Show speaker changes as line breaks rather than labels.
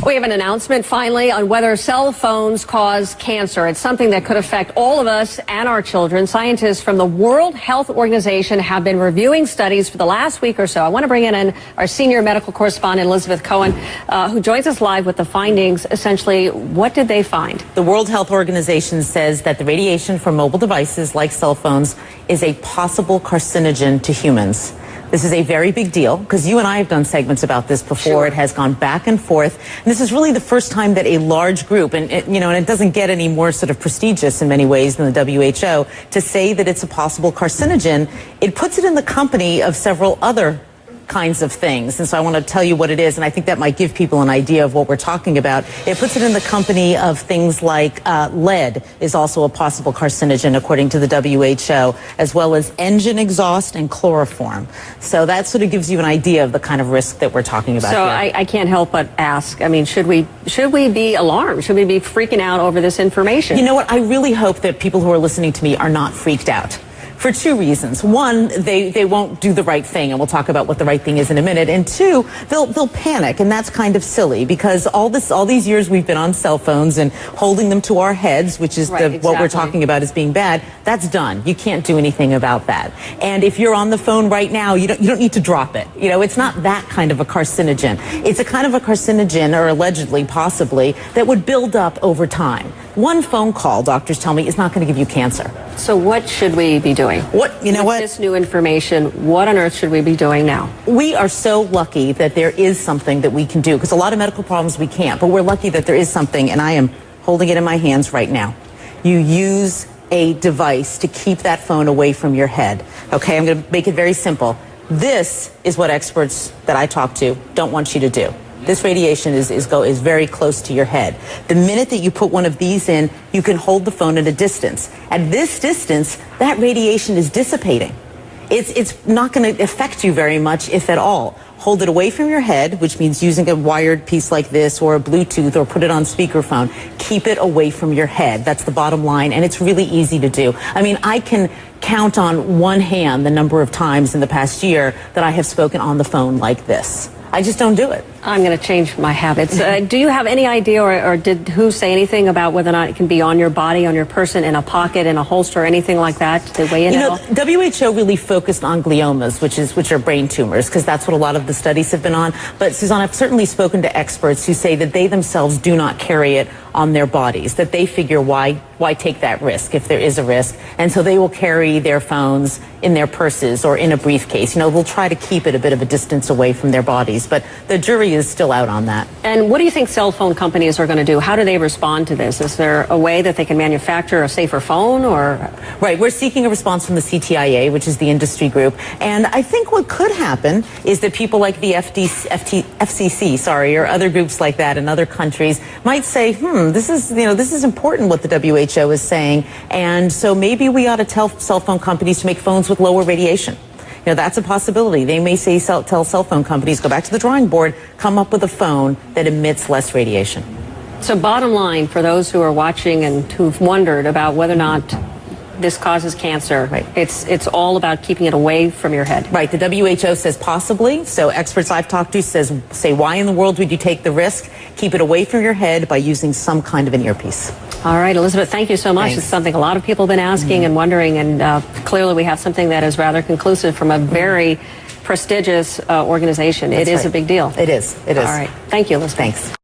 We have an announcement finally on whether cell phones cause cancer. It's something that could affect all of us and our children. Scientists from the World Health Organization have been reviewing studies for the last week or so. I want to bring in our senior medical correspondent, Elizabeth Cohen, who joins us live with the findings. Essentially, what did they find?
The World Health Organization says that the radiation from mobile devices like cell phones is a possible carcinogen to humans. This is a very big deal because you and I have done segments about this before. Sure. It has gone back and forth. And this is really the first time that a large group, and it doesn't get any more sort of prestigious in many ways than the WHO, to say that it's a possible carcinogen. It puts it in the company of several other kinds of things. And so I want to tell you what it is, and I think that might give people an idea of what we're talking about. It puts it in the company of things like lead is also a possible carcinogen, according to the WHO, as well as engine exhaust and chloroform. So that sort of gives you an idea of the kind of risk that we're talking about here.
I can't help but ask, I mean, should we be alarmed? Should we be freaking out over this information?
You know what? I really hope that people who are listening to me are not freaked out. For two reasons. One, they won't do the right thing, and we'll talk about what the right thing is in a minute. And two, they'll panic, and that's kind of silly because all these years we've been on cell phones and holding them to our heads, which is what we're talking about as being bad. That's done. You can't do anything about that. And if you're on the phone right now, you don't need to drop it. You know, it's not that kind of a carcinogen. It's a kind of a carcinogen, or allegedly, possibly, that would build up over time. One phone call, doctors tell me, is not going to give you cancer.
So what should we be doing? With this new information, what on earth should we be doing now?
We are so lucky that there is something that we can do, because a lot of medical problems we can't, but we're lucky that there is something, and I am holding it in my hands right now. You use a device to keep that phone away from your head. Okay, I'm going to make it very simple. This is what experts that I talk to don't want you to do. This radiation is very close to your head. The minute that you put one of these in, you can hold the phone at a distance. At this distance, that radiation is dissipating. It's not going to affect you very much, if at all. Hold it away from your head, which means using a wired piece like this or a Bluetooth, or put it on speakerphone. Keep it away from your head. That's the bottom line, and it's really easy to do. I mean, I can count on one hand the number of times in the past year that I have spoken on the phone like this. I just don't do it.
I'm going to change my habits. Do you have any idea, or did WHO say anything about whether or not it can be on your body, on your person, in a pocket, in a holster, or anything like that? Did they weigh in at all?
WHO really focused on gliomas, which are brain tumors, because that's what a lot of the studies have been on. But Suzanne, I've certainly spoken to experts who say that they themselves do not carry it on their bodies, that they figure why take that risk if there is a risk, and so they will carry their phones in their purses or in a briefcase. You know, they'll try to keep it a bit of a distance away from their bodies, but the jury is still out on that.
And what do you think cell phone companies are going to do? How do they respond to this? Is there a way that they can manufacture a safer phone, or?
Right, we're seeking a response from the CTIA, which is the industry group, and I think what could happen is that people like the FCC, or other groups like that in other countries might say, this is important what the WHO is saying, and so maybe we ought to tell cell phone companies to make phones with lower radiation. You know, that's a possibility. They may say, tell cell phone companies, go back to the drawing board, come up with a phone that emits less radiation.
So bottom line, for those who are watching and who've wondered about whether or not this causes cancer, right, it's all about keeping it away from your head.
Right. The WHO says possibly. So experts I've talked to say, why in the world would you take the risk? Keep it away from your head by using some kind of an earpiece.
All right, Elizabeth, thank you so much.
Thanks.
It's something a lot of people have been asking and wondering, and clearly we have something that is rather conclusive from a very prestigious organization. It is a big deal.
It is. It is.
All right. Thank you, Elizabeth.
Thanks.